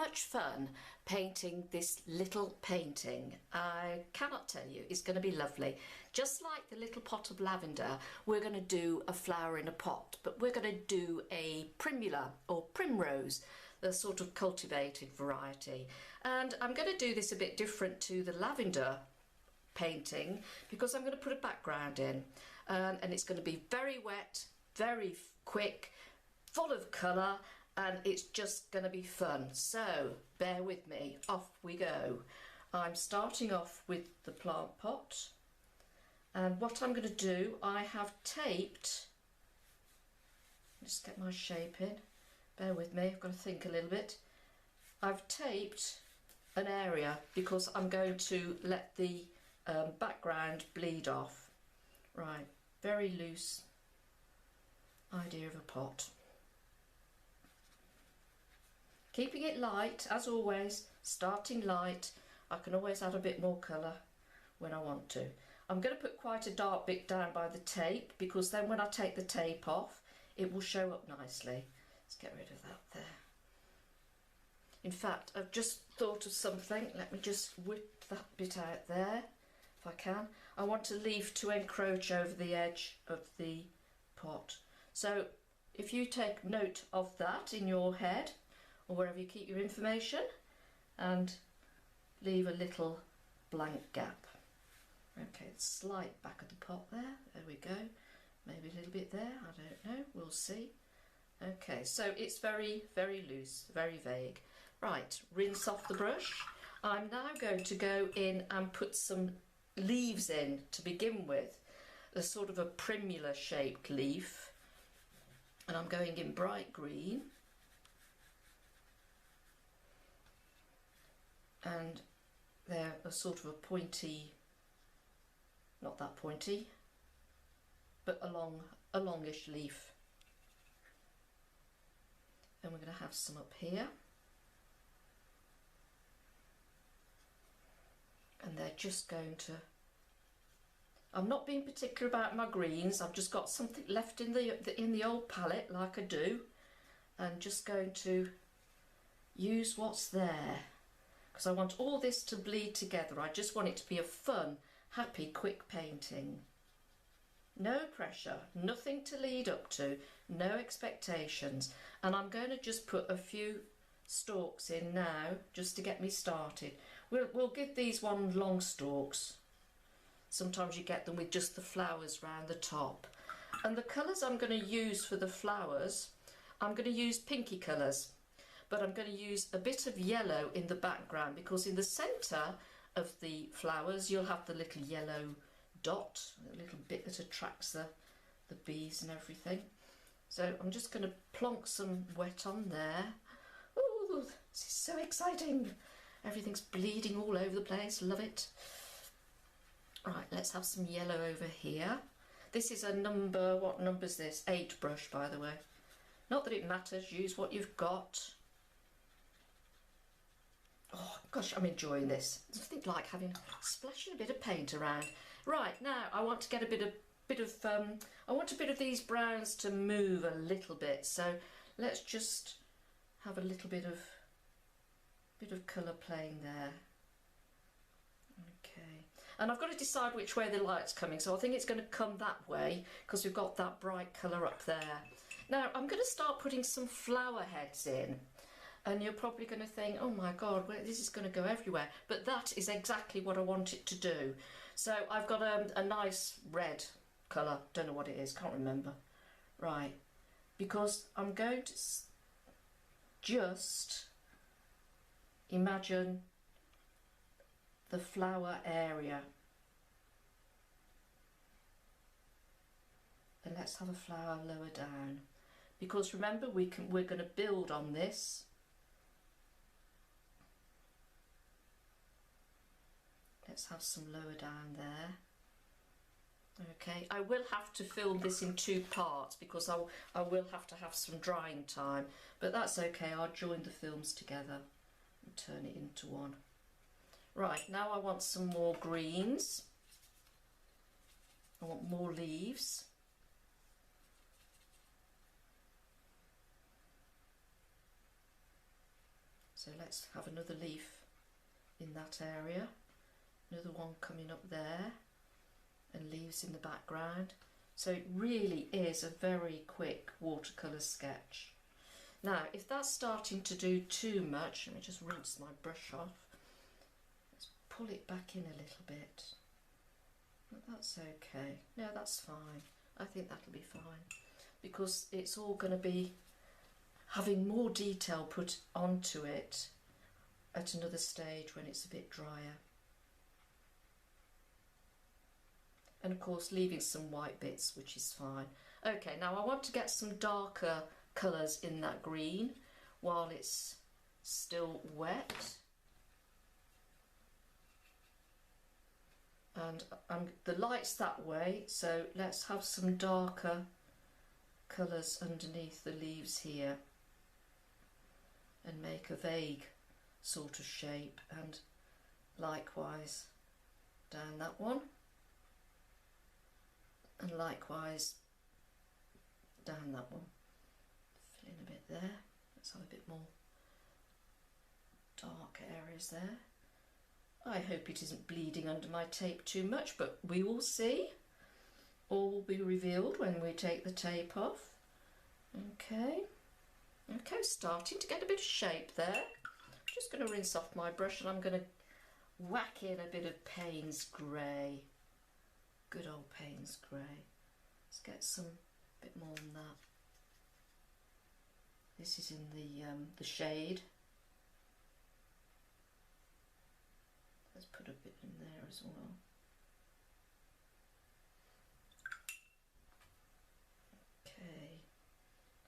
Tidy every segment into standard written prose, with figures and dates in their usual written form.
much fun painting this little painting. I cannot tell you, it's going to be lovely. Just like the little pot of lavender, we're going to do a flower in a pot, but we're going to do a primula or primrose, the sort of cultivated variety. And I'm going to do this a bit different to the lavender painting because I'm going to put a background in, and it's going to be very wet, very quick, full of colour, and it's just going to be fun. So bear with me, off we go. I'm starting off with the plant pot, and what I'm going to do, I have taped, just get my shape in, bear with me, I've got to think a little bit. I've taped an area because I'm going to let the background bleed off. Right, very loose idea of a pot. Keeping it light, as always, starting light. I can always add a bit more colour when I want to. I'm going to put quite a dark bit down by the tape because then when I take the tape off, it will show up nicely. Let's get rid of that there. In fact, I've just thought of something. Let me just whip that bit out there, if I can. I want a leaf to encroach over the edge of the pot. So if you take note of that in your head, or wherever you keep your information, and leave a little blank gap. Okay, slight back of the pot there, there we go. Maybe a little bit there, I don't know, we'll see. Okay, so it's very, very loose, very vague. Right, rinse off the brush. I'm now going to go in and put some leaves in to begin with, a sort of a primula shaped leaf. And I'm going in bright green. And they're a sort of a pointy, not that pointy, but a longish leaf. And we're going to have some up here. And they're just going to, I'm not being particular about my greens, I've just got something left in the old palette like I do, and just going to use what's there. Because I want all this to bleed together. I just want it to be a fun, happy, quick painting. No pressure, nothing to lead up to, no expectations. And I'm going to just put a few stalks in now, just to get me started. We'll give these one long stalks. Sometimes you get them with just the flowers round the top. And the colours I'm going to use for the flowers, I'm going to use pinky colours. But I'm going to use a bit of yellow in the background because in the centre of the flowers you'll have the little yellow dot, a little bit that attracts the bees and everything. So I'm just going to plonk some wet on there. Ooh, this is so exciting. Everything's bleeding all over the place, love it. Right, let's have some yellow over here. This is a number, what number is this? 8 brush, by the way. Not that it matters, use what you've got. Oh gosh, I'm enjoying this. It's nothing like splashing a bit of paint around. Right, now I want to get I want a bit of these browns to move a little bit. So let's just have a little bit of colour playing there. Okay, and I've got to decide which way the light's coming. So I think it's going to come that way because we've got that bright colour up there. Now I'm going to start putting some flower heads in. And you're probably going to think, oh my God, well, this is going to go everywhere. But that is exactly what I want it to do. So I've got a nice red colour, don't know what it is, can't remember. Right, because I'm going to just imagine the flower area. And let's have a flower lower down. Because remember, we're going to build on this. Let's have some lower down there. Okay, I will have to film this in 2 parts because I will have to have some drying time, but that's okay, I'll join the films together and turn it into one. Right, now I want some more greens. I want more leaves. So let's have another leaf in that area, another one coming up there, and leaves in the background. So it really is a very quick watercolour sketch. Now if that's starting to do too much, let me just rinse my brush off. Let's pull it back in a little bit. But that's okay. No, that's fine. I think that'll be fine, because it's all going to be having more detail put onto it at another stage when it's a bit drier. And of course leaving some white bits, which is fine. Okay, now I want to get some darker colours in that green while it's still wet. And the light's that way, so let's have some darker colours underneath the leaves here and make a vague sort of shape, and likewise down that one, and likewise down that one. Fill in a bit there. Let's have a bit more dark areas there. I hope it isn't bleeding under my tape too much, but we will see. All will be revealed when we take the tape off. Okay, starting to get a bit of shape there. I'm just going to rinse off my brush and I'm going to whack in a bit of Payne's grey. Good old Payne's grey. Let's get some bit more than that. This is in the shade. Let's put a bit in there as well. Okay,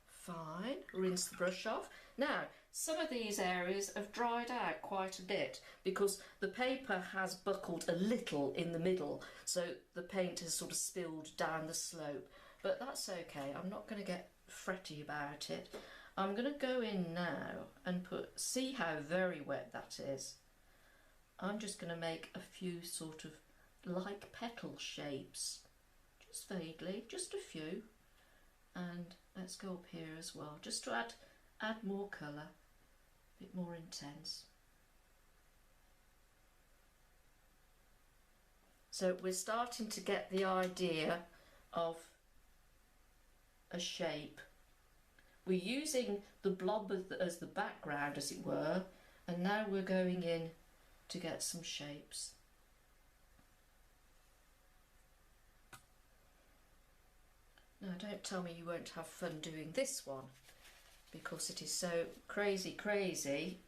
fine. Rinse the brush off. Now, some of these areas have dried out quite a bit because the paper has buckled a little in the middle, so the paint has sort of spilled down the slope. But that's okay. I'm not going to get fretty about it. I'm going to go in now and see how very wet that is. I'm just going to make a few sort of like petal shapes, just vaguely, just a few. And let's go up here as well, just to add more colour, a bit more intense. So we're starting to get the idea of a shape. We're using the blob as the background, as it were, and now we're going in to get some shapes. Now don't tell me you won't have fun doing this one, because it is so crazy.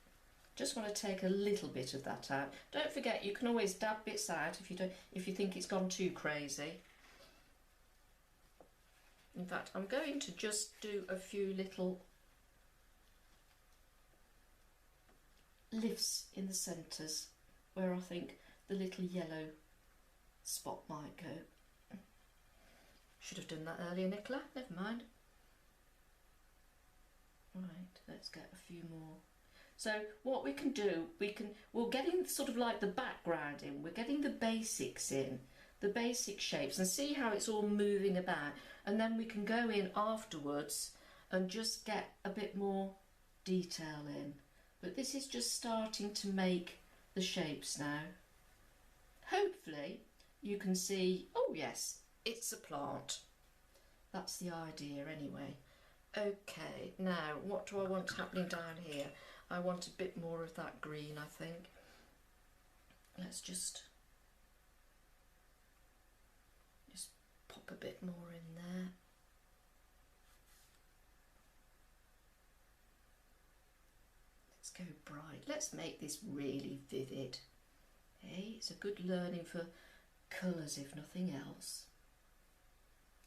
Just want to take a little bit of that out. Don't forget, you can always dab bits out if you think it's gone too crazy. In fact, I'm going to just do a few little lifts in the centres where I think the little yellow spot might go. Should have done that earlier, Nicola. Never mind. Right, let's get a few more. So what we can do, we're getting sort of like the background in, we're getting the basics in, the basic shapes, and see how it's all moving about, and then we can go in afterwards and just get a bit more detail in. But this is just starting to make the shapes now. Hopefully you can see, oh yes, it's a plant. That's the idea anyway. Okay, now what do I want happening down here? I want a bit more of that green, I think. Let's just pop a bit more in there. Let's go bright. Let's make this really vivid. Hey, it's a good learning for colours, if nothing else.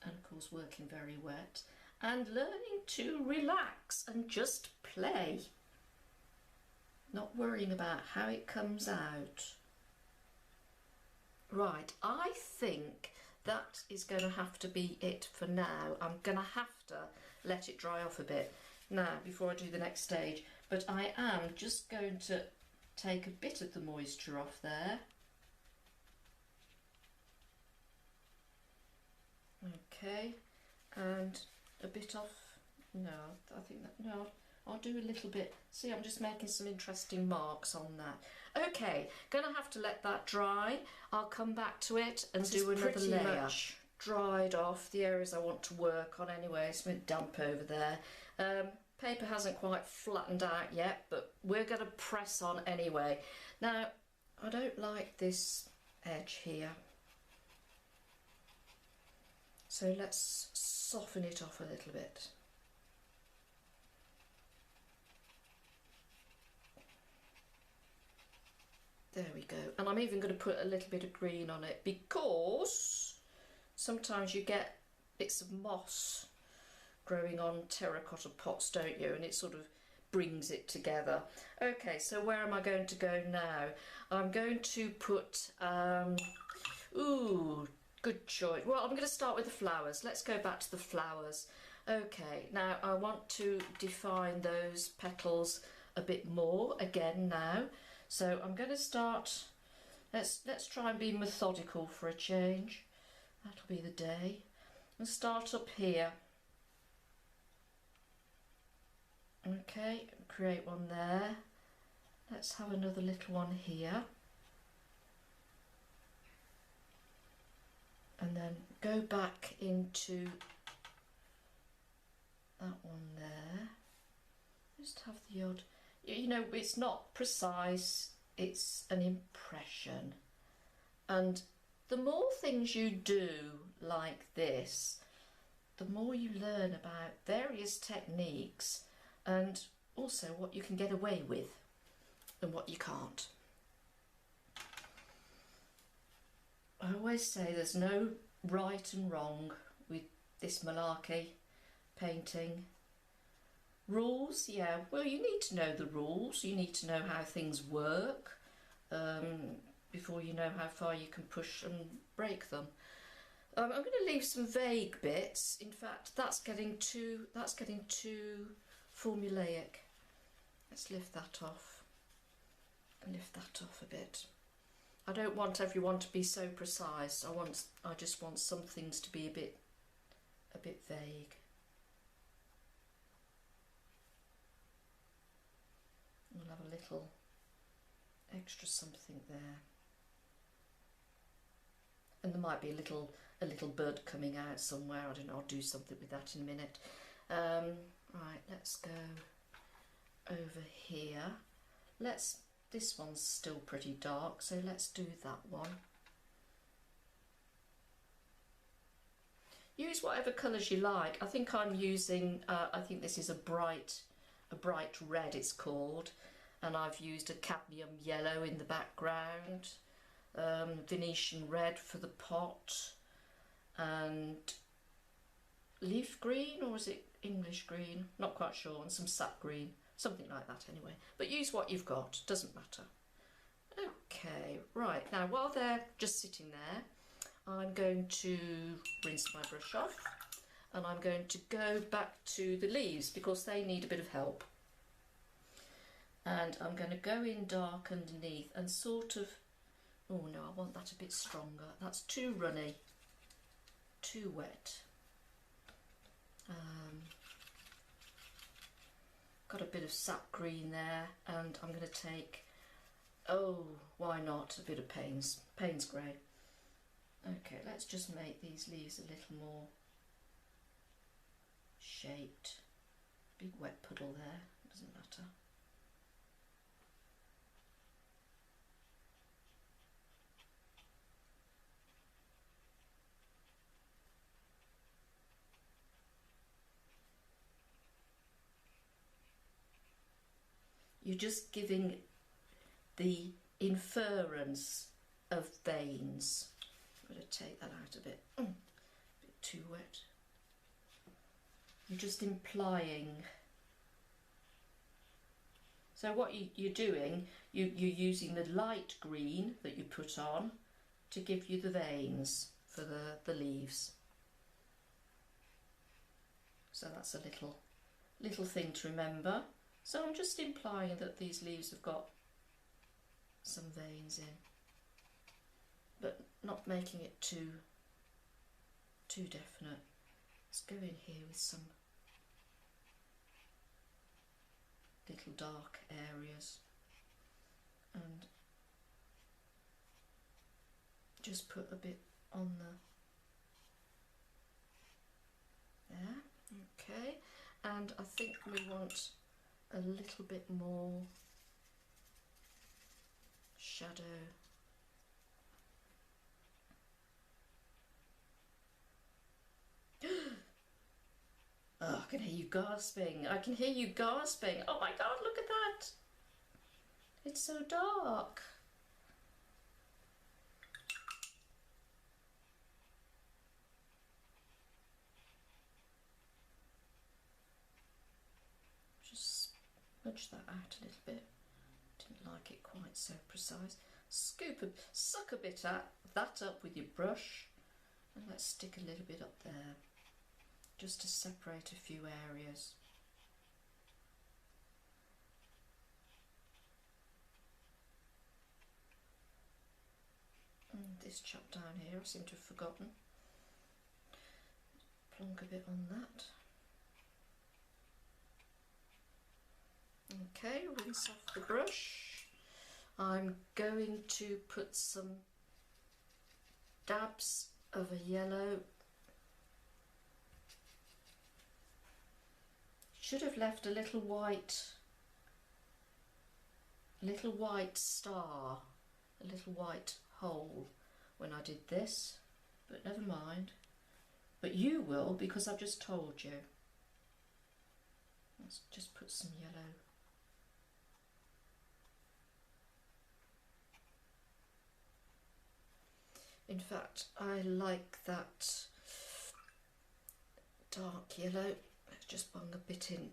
And of course working very wet. And learning to relax and just play. Not worrying about how it comes out. Right, I think that is going to have to be it for now. I'm going to have to let it dry off a bit now before I do the next stage. But I am just going to take a bit of the moisture off there. Okay, and a bit off, no, I think that, no, I'll do a little bit. See, I'm just making some interesting marks on that. Okay, gonna have to let that dry. I'll come back to it and do another layer. Much dried off the areas I want to work on anyway. It's a bit damp over there. Paper hasn't quite flattened out yet, but we're going to press on anyway. Now, I don't like this edge here, so let's soften it off a little bit. There we go. And I'm even going to put a little bit of green on it, because sometimes you get bits of moss growing on terracotta pots, don't you? And it sort of brings it together. Okay, so where am I going to go now? I'm going to put, ooh, good choice. Well, I'm going to start with the flowers. Let's go back to the flowers. Okay, now I want to define those petals a bit more again now. So I'm going to start, let's try and be methodical for a change. That'll be the day. And start up here. Okay, create one there. Let's have another little one here. And then go back into that one there. Just have the odd, you know, it's not precise, it's an impression. And the more things you do like this, the more you learn about various techniques and also what you can get away with and what you can't. I always say there's no right and wrong with this malarkey painting. Rules, yeah, well, you need to know the rules, you need to know how things work before you know how far you can push and break them. I'm going to leave some vague bits. In fact, that's getting too formulaic. Let's lift that off and lift that off a bit. I don't want everyone to be so precise. I just want some things to be a bit vague. We'll have a little extra something there. And there might be a little bud coming out somewhere. I don't know, I'll do something with that in a minute. Right, let's go over here. This one's still pretty dark, so let's do that one. Use whatever colours you like. I think I'm using, I think this is a bright red it's called, and I've used a cadmium yellow in the background, Venetian red for the pot, and leaf green, or is it English green? Not quite sure, and some sap green, something like that anyway. But use what you've got, doesn't matter. Okay, right, now while they're just sitting there, I'm going to rinse my brush off, and I'm going to go back to the leaves because they need a bit of help. And I'm going to go in dark underneath and sort of, oh no, I want that a bit stronger. That's too runny, too wet. Got a bit of sap green there, and I'm going to take, oh, why not, a bit of Payne's grey. Okay, let's just make these leaves a little more shaped. Big wet puddle there, doesn't matter. You're just giving the inference of veins. I'm going to take that out a bit. A bit too wet. You're just implying. So what you're doing, you're using the light green that you put on to give you the veins for the leaves. So that's a little thing to remember. So I'm just implying that these leaves have got some veins in, but not making it too definite. Let's go in here with some little dark areas, and just put a bit on there. Okay, and I think we want a little bit more shadow. Oh, I can hear you gasping. I can hear you gasping. Oh my God, look at that. It's so dark. Just smudge that out a little bit. Didn't like it quite so precise. Suck a bit at that up with your brush, and let's stick a little bit up there, just to separate a few areas. And this chap down here, I seem to have forgotten. Plonk a bit on that. Okay, rinse off the brush. I'm going to put some dabs of a yellow. Should have left a little white star, a little white hole when I did this, but never mind. But you will, because I've just told you. Let's just put some yellow. In fact, I like that dark yellow. Let's just bung a bit in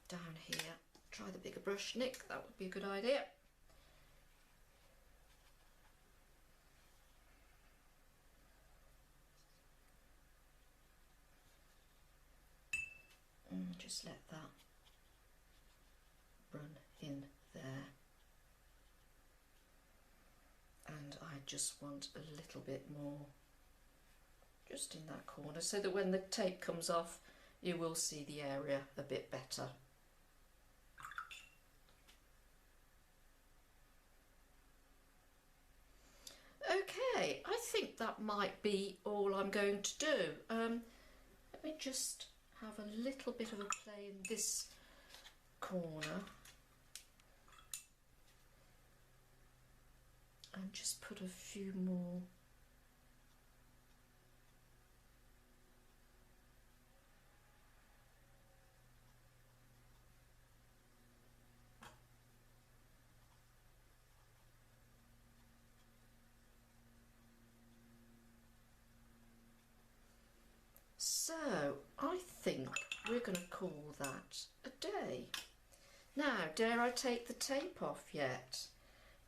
down here. Try the bigger brush, Nick, that would be a good idea. And just let that run in there. And I just want a little bit more just in that corner, so that when the tape comes off you will see the area a bit better. Okay, I think that might be all I'm going to do. Let me just have a little bit of a play in this corner and just put a few more . So I think we're going to call that a day. Now, dare I take the tape off yet?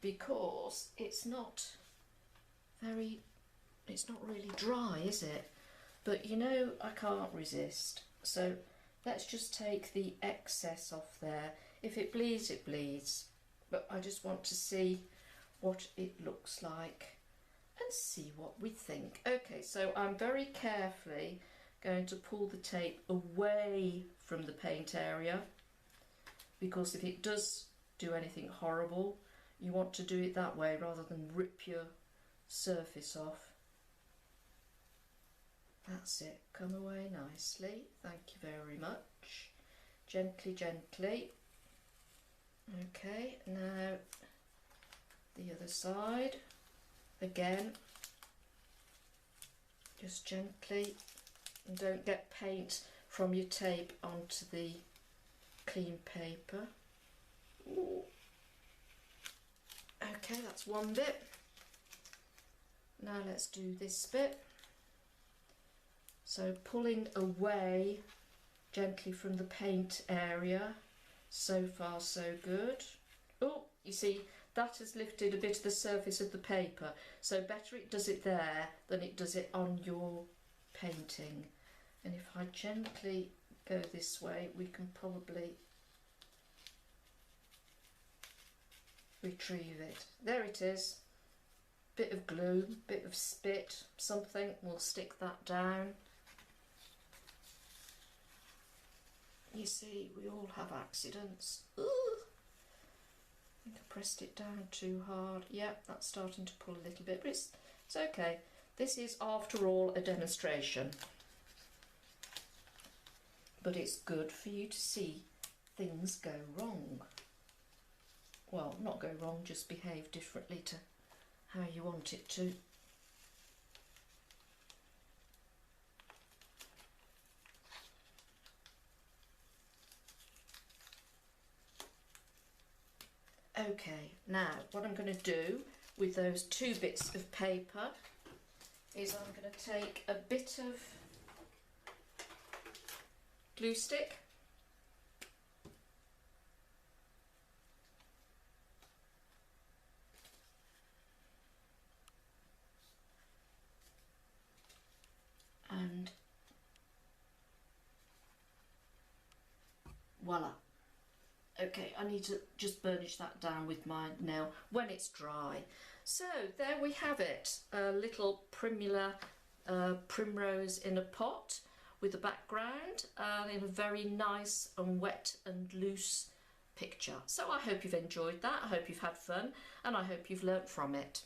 Because it's not really dry, is it? But you know, I can't resist. So let's just take the excess off there. If it bleeds, it bleeds. But I just want to see what it looks like and see what we think. Okay, so I'm very carefully going to pull the tape away from the paint area, because if it does do anything horrible, you want to do it that way rather than rip your surface off. That's it, come away nicely, thank you very much. Gently, gently. Okay, now the other side, again, just gently, and don't get paint from your tape onto the clean paper. Ooh. Okay, that's one bit. Now let's do this bit. So pulling away gently from the paint area. So far so good. Oh, you see, that has lifted a bit of the surface of the paper. So better it does it there than it does it on your painting. And if I gently go this way, we can probably retrieve it. There it is. Bit of glue, bit of spit, something. We'll stick that down. You see, we all have accidents. Ooh. I think I pressed it down too hard. Yep, that's starting to pull a little bit, but it's okay. This is, after all, a demonstration. But it's good for you to see things go wrong. Well, not go wrong, just behave differently to how you want it to. Okay, now what I'm going to do with those 2 bits of paper is I'm going to take a bit of glue stick and voila. Okay, I need to just burnish that down with my nail when it's dry. So there we have it, a little primula primrose in a pot with a background in a very nice and wet and loose picture. So I hope you've enjoyed that, I hope you've had fun, and I hope you've learnt from it.